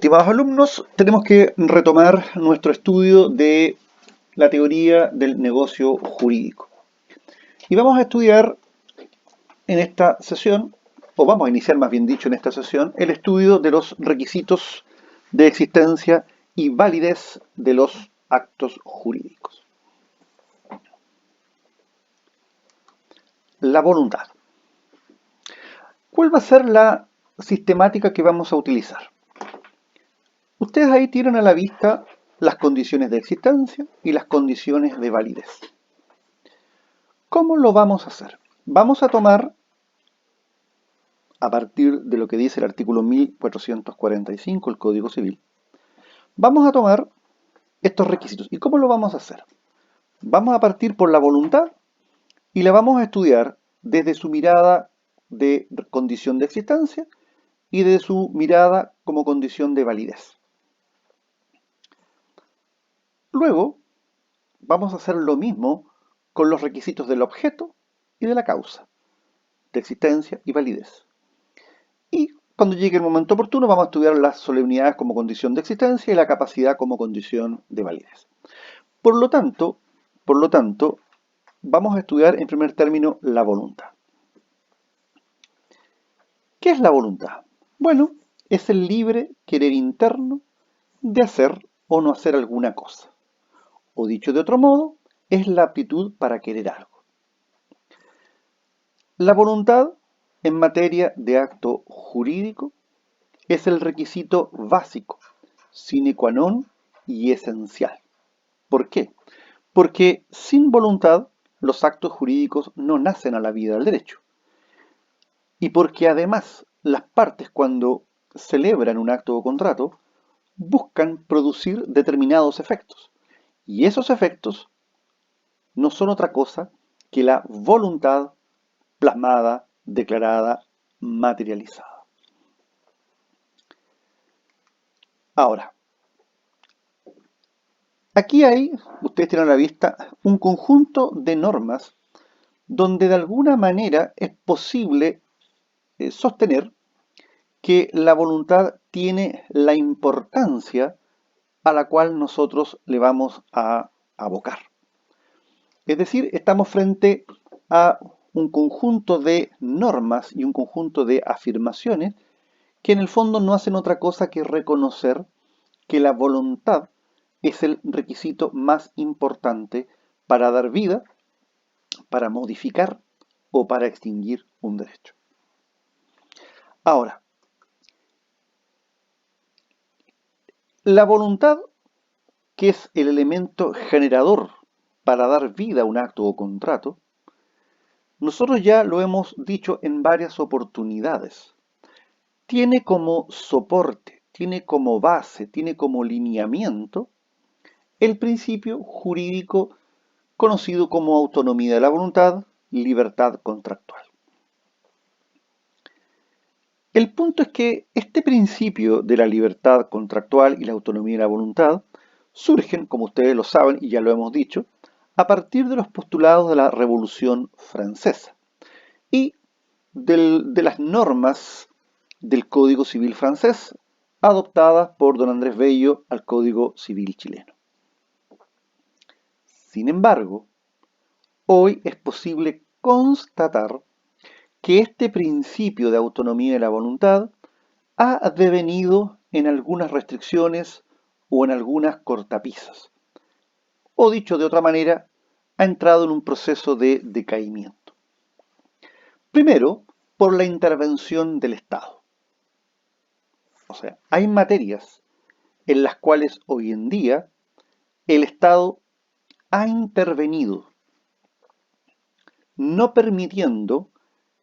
Estimados alumnos, tenemos que retomar nuestro estudio de la teoría del negocio jurídico. Y vamos a estudiar en esta sesión, o vamos a iniciar más bien dicho en esta sesión, el estudio de los requisitos de existencia y validez de los actos jurídicos. La voluntad. ¿Cuál va a ser la sistemática que vamos a utilizar? Ustedes ahí tienen a la vista las condiciones de existencia y las condiciones de validez. ¿Cómo lo vamos a hacer? Vamos a tomar, a partir de lo que dice el artículo 1445 del Código Civil, vamos a tomar estos requisitos. ¿Y cómo lo vamos a hacer? Vamos a partir por la voluntad y la vamos a estudiar desde su mirada de condición de existencia y desde su mirada como condición de validez. Luego, vamos a hacer lo mismo con los requisitos del objeto y de la causa, de existencia y validez. Y cuando llegue el momento oportuno vamos a estudiar las solemnidades como condición de existencia y la capacidad como condición de validez. Por lo tanto, vamos a estudiar en primer término la voluntad. ¿Qué es la voluntad? Bueno, es el libre querer interno de hacer o no hacer alguna cosa. O dicho de otro modo, es la aptitud para querer algo. La voluntad en materia de acto jurídico es el requisito básico, sine qua non y esencial. ¿Por qué? Porque sin voluntad los actos jurídicos no nacen a la vida del derecho. Y porque además las partes cuando celebran un acto o contrato buscan producir determinados efectos. Y esos efectos no son otra cosa que la voluntad plasmada, declarada, materializada. Ahora, aquí hay, ustedes tienen a la vista, un conjunto de normas donde de alguna manera es posible sostener que la voluntad tiene la importancia a la cual nosotros le vamos a abocar. Es decir, estamos frente a un conjunto de normas y un conjunto de afirmaciones que en el fondo no hacen otra cosa que reconocer que la voluntad es el requisito más importante para dar vida, para modificar o para extinguir un derecho. Ahora, la voluntad, que es el elemento generador para dar vida a un acto o contrato, nosotros ya lo hemos dicho en varias oportunidades. Tiene como soporte, tiene como base, tiene como lineamiento el principio jurídico conocido como autonomía de la voluntad, libertad contractual. El punto es que este principio de la libertad contractual y la autonomía de la voluntad surgen, como ustedes lo saben y ya lo hemos dicho, a partir de los postulados de la Revolución Francesa y de las normas del Código Civil francés adoptadas por don Andrés Bello al Código Civil chileno. Sin embargo, hoy es posible constatar que este principio de autonomía de la voluntad ha devenido en algunas restricciones o en algunas cortapisas. O dicho de otra manera, ha entrado en un proceso de decaimiento. Primero, por la intervención del Estado. O sea, hay materias en las cuales hoy en día el Estado ha intervenido, no permitiendo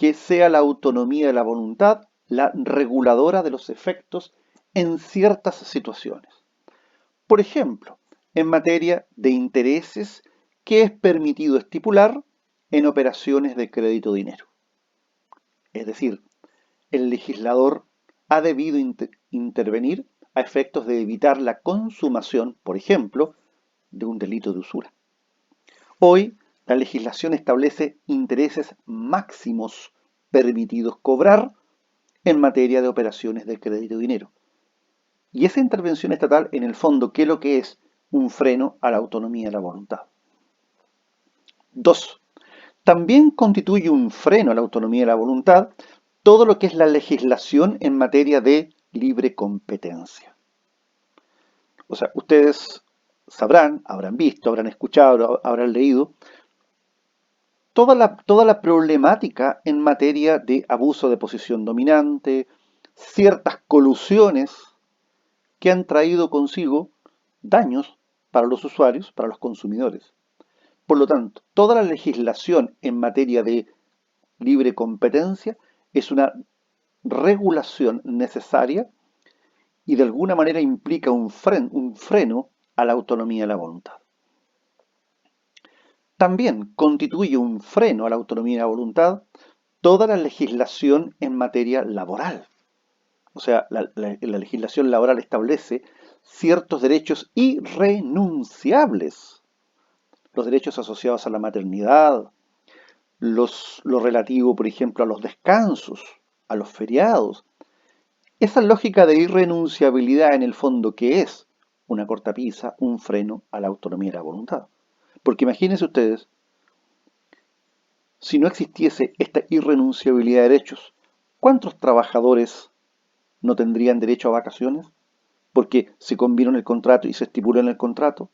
que sea la autonomía de la voluntad la reguladora de los efectos en ciertas situaciones. Por ejemplo, en materia de intereses que es permitido estipular en operaciones de crédito dinero. Es decir, el legislador ha debido intervenir a efectos de evitar la consumación, por ejemplo, de un delito de usura. Hoy, la legislación establece intereses máximos permitidos cobrar en materia de operaciones de crédito dinero. Y esa intervención estatal, en el fondo, ¿qué es lo que es? Un freno a la autonomía de la voluntad. Dos, también constituye un freno a la autonomía de la voluntad todo lo que es la legislación en materia de libre competencia. O sea, ustedes sabrán, habrán visto, habrán escuchado, habrán leído toda la problemática en materia de abuso de posición dominante, ciertas colusiones que han traído consigo daños para los usuarios, para los consumidores. Por lo tanto, toda la legislación en materia de libre competencia es una regulación necesaria y de alguna manera implica un freno a la autonomía de la voluntad. También constituye un freno a la autonomía de la voluntad toda la legislación en materia laboral. O sea, la legislación laboral establece ciertos derechos irrenunciables. Los derechos asociados a la maternidad, lo relativo, por ejemplo, a los descansos, a los feriados. Esa lógica de irrenunciabilidad en el fondo, que es una cortapisa, un freno a la autonomía de la voluntad. Porque imagínense ustedes, si no existiese esta irrenunciabilidad de derechos, ¿cuántos trabajadores no tendrían derecho a vacaciones? Porque se convino en el contrato y se estipuló en el contrato.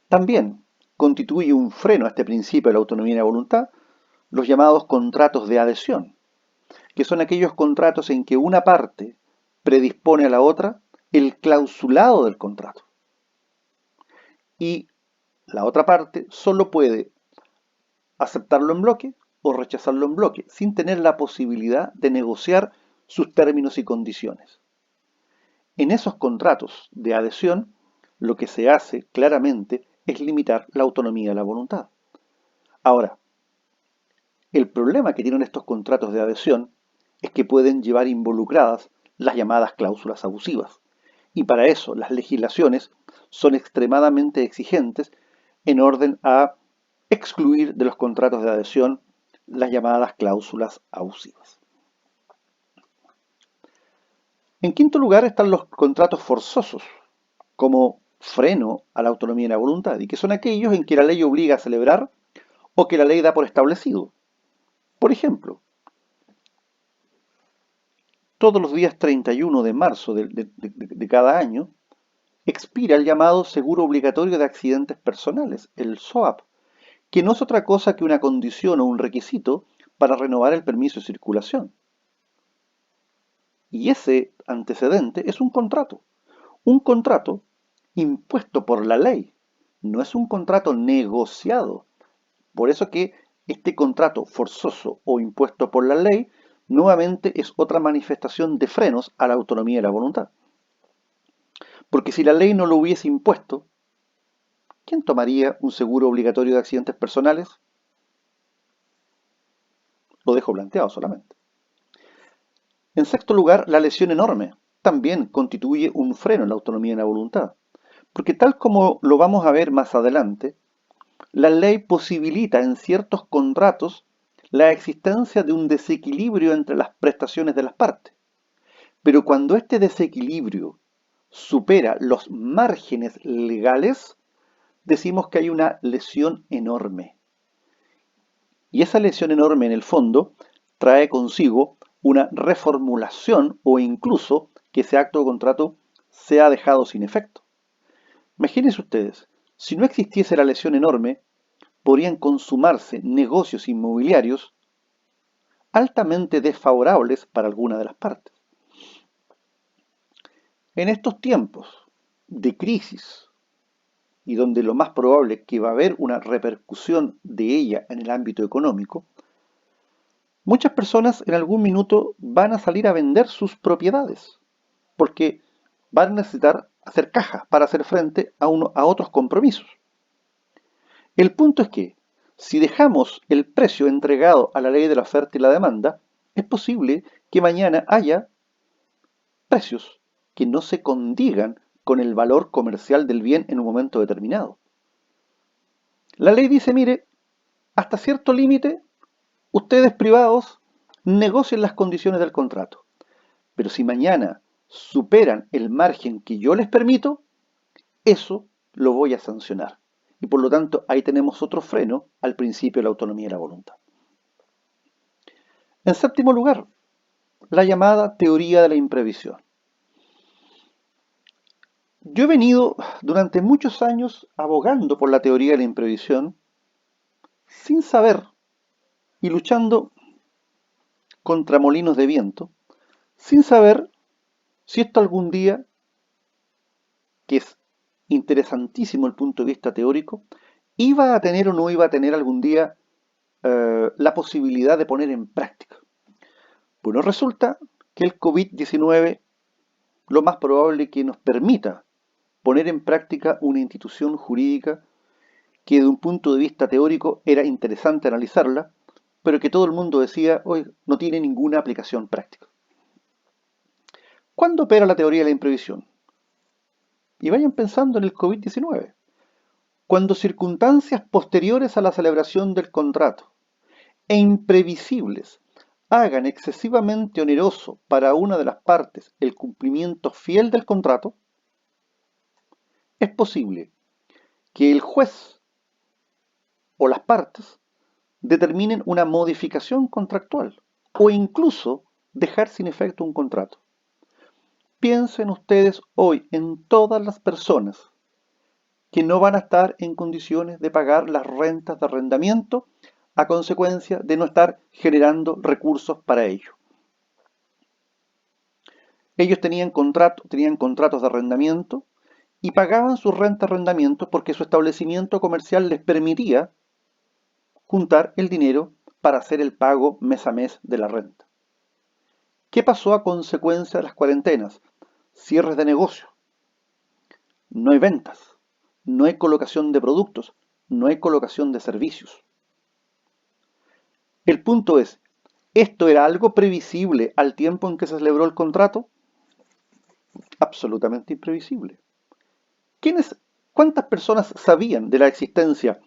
También constituye un freno a este principio de la autonomía de la voluntad los llamados contratos de adhesión, que son aquellos contratos en que una parte predispone a la otra el clausulado del contrato y la otra parte solo puede aceptarlo en bloque o rechazarlo en bloque, sin tener la posibilidad de negociar sus términos y condiciones. En esos contratos de adhesión, lo que se hace claramente es limitar la autonomía de la voluntad. Ahora, el problema que tienen estos contratos de adhesión es que pueden llevar involucradas las llamadas cláusulas abusivas. Y para eso las legislaciones son extremadamente exigentes en orden a excluir de los contratos de adhesión las llamadas cláusulas abusivas. En quinto lugar están los contratos forzosos, como freno a la autonomía y la voluntad, y que son aquellos en que la ley obliga a celebrar o que la ley da por establecido. Por ejemplo, todos los días 31 de marzo de cada año expira el llamado Seguro Obligatorio de Accidentes Personales, el SOAP, que no es otra cosa que una condición o un requisito para renovar el permiso de circulación. Y ese antecedente es un contrato impuesto por la ley, no es un contrato negociado. Por eso que este contrato forzoso o impuesto por la ley nuevamente es otra manifestación de frenos a la autonomía de la voluntad. Porque si la ley no lo hubiese impuesto, ¿quién tomaría un seguro obligatorio de accidentes personales? Lo dejo planteado solamente. En sexto lugar, la lesión enorme también constituye un freno en la autonomía de la voluntad. Porque tal como lo vamos a ver más adelante, la ley posibilita en ciertos contratos la existencia de un desequilibrio entre las prestaciones de las partes. Pero cuando este desequilibrio supera los márgenes legales, decimos que hay una lesión enorme. Y esa lesión enorme en el fondo trae consigo una reformulación o incluso que ese acto de contrato sea dejado sin efecto. Imagínense ustedes, si no existiese la lesión enorme, podrían consumarse negocios inmobiliarios altamente desfavorables para alguna de las partes. En estos tiempos de crisis y donde lo más probable es que va a haber una repercusión de ella en el ámbito económico, muchas personas en algún minuto van a salir a vender sus propiedades porque van a necesitar hacer caja para hacer frente a otros compromisos. El punto es que si dejamos el precio entregado a la ley de la oferta y la demanda, es posible que mañana haya precios que no se condigan con el valor comercial del bien en un momento determinado. La ley dice, mire, hasta cierto límite, ustedes privados negocien las condiciones del contrato. Pero si mañana superan el margen que yo les permito, eso lo voy a sancionar. Y por lo tanto, ahí tenemos otro freno al principio de la autonomía de la voluntad. En séptimo lugar, la llamada teoría de la imprevisión. Yo he venido durante muchos años abogando por la teoría de la imprevisión sin saber y luchando contra molinos de viento, sin saber si esto algún día, que es interesantísimo el punto de vista teórico, iba a tener o no iba a tener algún día la posibilidad de poner en práctica. Bueno, resulta que el COVID-19 lo más probable es que nos permita poner en práctica una institución jurídica que de un punto de vista teórico era interesante analizarla, pero que todo el mundo decía, hoy no tiene ninguna aplicación práctica. ¿Cuándo opera la teoría de la imprevisión? Y vayan pensando en el COVID-19. Cuando circunstancias posteriores a la celebración del contrato e imprevisibles hagan excesivamente oneroso para una de las partes el cumplimiento fiel del contrato, es posible que el juez o las partes determinen una modificación contractual o incluso dejar sin efecto un contrato. Piensen ustedes hoy en todas las personas que no van a estar en condiciones de pagar las rentas de arrendamiento a consecuencia de no estar generando recursos para ello. Ellos tenían contratos de arrendamiento y pagaban su renta de arrendamiento porque su establecimiento comercial les permitía juntar el dinero para hacer el pago mes a mes de la renta. ¿Qué pasó a consecuencia de las cuarentenas? Cierres de negocio. No hay ventas, no hay colocación de productos, no hay colocación de servicios. El punto es, ¿esto era algo previsible al tiempo en que se celebró el contrato? Absolutamente imprevisible. ¿Cuántas personas sabían de la existencia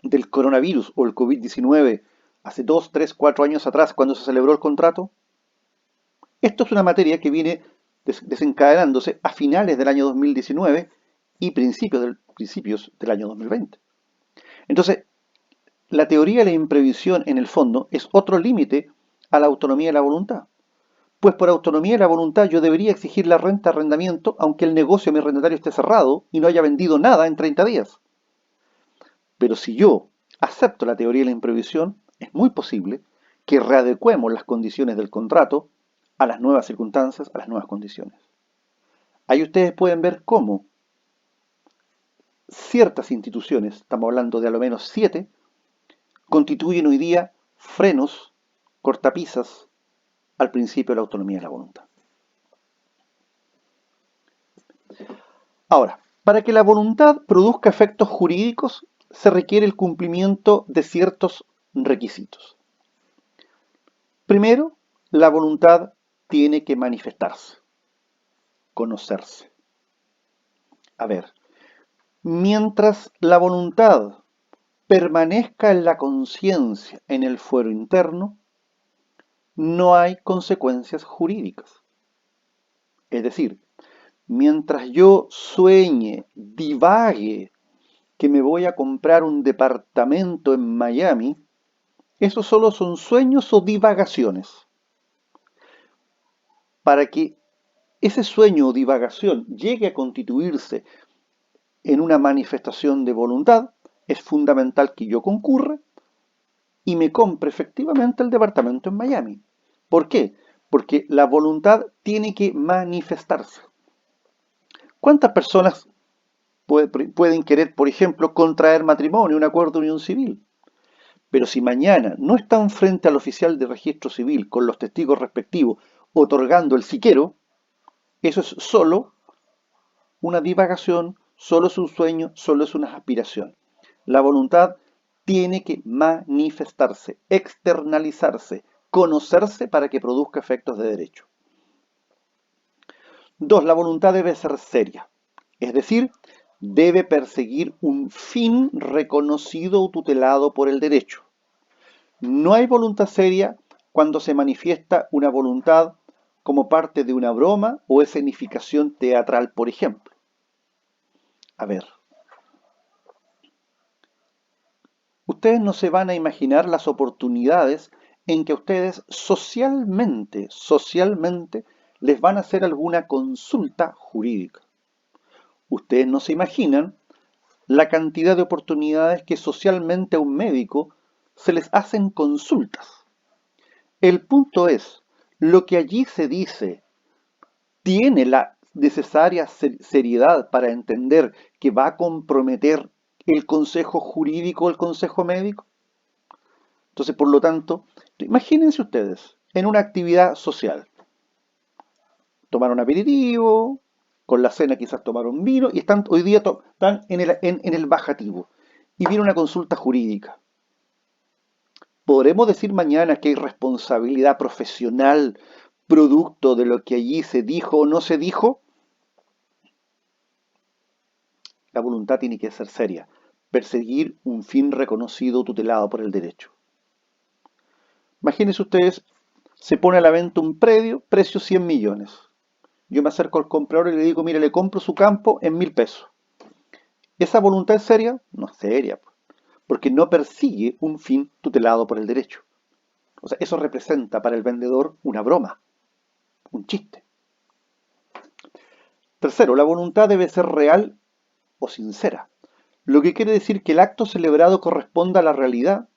del coronavirus o el COVID-19 hace 2, 3, 4 años atrás cuando se celebró el contrato? Esto es una materia que viene desencadenándose a finales del año 2019 y principios del año 2020. Entonces, la teoría de la imprevisión en el fondo es otro límite a la autonomía de la voluntad. Pues por autonomía de la voluntad yo debería exigir la renta de arrendamiento aunque el negocio de mi arrendatario esté cerrado y no haya vendido nada en 30 días. Pero si yo acepto la teoría de la imprevisión, es muy posible que readecuemos las condiciones del contrato a las nuevas circunstancias, a las nuevas condiciones. Ahí ustedes pueden ver cómo ciertas instituciones, estamos hablando de a lo menos 7, constituyen hoy día frenos, cortapisas al principio de la autonomía de la voluntad. Ahora, para que la voluntad produzca efectos jurídicos, se requiere el cumplimiento de ciertos requisitos. Primero, la voluntad tiene que manifestarse, conocerse. A ver, mientras la voluntad permanezca en la conciencia, en el fuero interno, no hay consecuencias jurídicas. Es decir, mientras yo sueñe, divague, que me voy a comprar un departamento en Miami, esos solo son sueños o divagaciones. Para que ese sueño o divagación llegue a constituirse en una manifestación de voluntad, es fundamental que yo concurra y me compre efectivamente el departamento en Miami. ¿Por qué? Porque la voluntad tiene que manifestarse. ¿Cuántas personas pueden querer, por ejemplo, contraer matrimonio, un acuerdo de unión civil? Pero si mañana no están frente al oficial de registro civil con los testigos respectivos otorgando el siquero, eso es solo una divagación, solo es un sueño, solo es una aspiración. La voluntad tiene que manifestarse, externalizarse, conocerse para que produzca efectos de derecho. 2. La voluntad debe ser seria, es decir, debe perseguir un fin reconocido o tutelado por el derecho. No hay voluntad seria cuando se manifiesta una voluntad como parte de una broma o escenificación teatral, por ejemplo. A ver, ustedes no se van a imaginar las oportunidades en que ustedes socialmente les van a hacer alguna consulta jurídica. Ustedes no se imaginan la cantidad de oportunidades que socialmente a un médico se les hacen consultas. El punto es, lo que allí se dice tiene la necesaria seriedad para entender que va a comprometer el consejo jurídico o el consejo médico. Entonces, por lo tanto, imagínense ustedes en una actividad social. Tomaron aperitivo, con la cena quizás tomaron vino y están hoy día están en el bajativo. Y viene una consulta jurídica. ¿Podremos decir mañana que hay responsabilidad profesional producto de lo que allí se dijo o no se dijo? La voluntad tiene que ser seria. Perseguir un fin reconocido, tutelado por el derecho. Imagínense ustedes, se pone a la venta un predio, precio 100 millones. Yo me acerco al comprador y le digo, mire, le compro su campo en 1.000 pesos. ¿Esa voluntad es seria? No es seria, porque no persigue un fin tutelado por el derecho. O sea, eso representa para el vendedor una broma, un chiste. Tercero, la voluntad debe ser real o sincera, lo que quiere decir que el acto celebrado corresponda a la realidad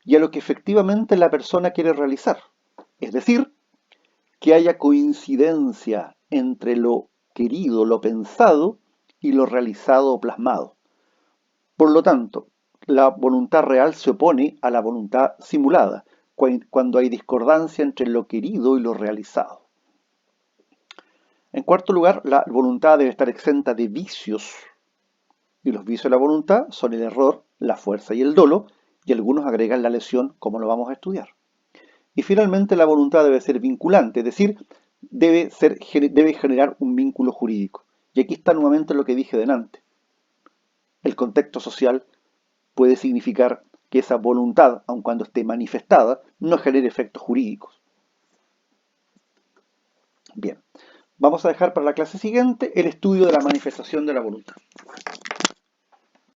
y a lo que efectivamente la persona quiere realizar. Es decir, que haya coincidencia entre lo querido, lo pensado y lo realizado o plasmado. Por lo tanto, la voluntad real se opone a la voluntad simulada, cuando hay discordancia entre lo querido y lo realizado. En cuarto lugar, la voluntad debe estar exenta de vicios, y los vicios de la voluntad son el error, la fuerza y el dolo, y algunos agregan la lesión, como lo vamos a estudiar. Y finalmente, la voluntad debe ser vinculante, es decir, debe generar un vínculo jurídico. Y aquí está nuevamente lo que dije delante. El contexto social puede significar que esa voluntad, aun cuando esté manifestada, no genere efectos jurídicos. Bien, vamos a dejar para la clase siguiente el estudio de la manifestación de la voluntad.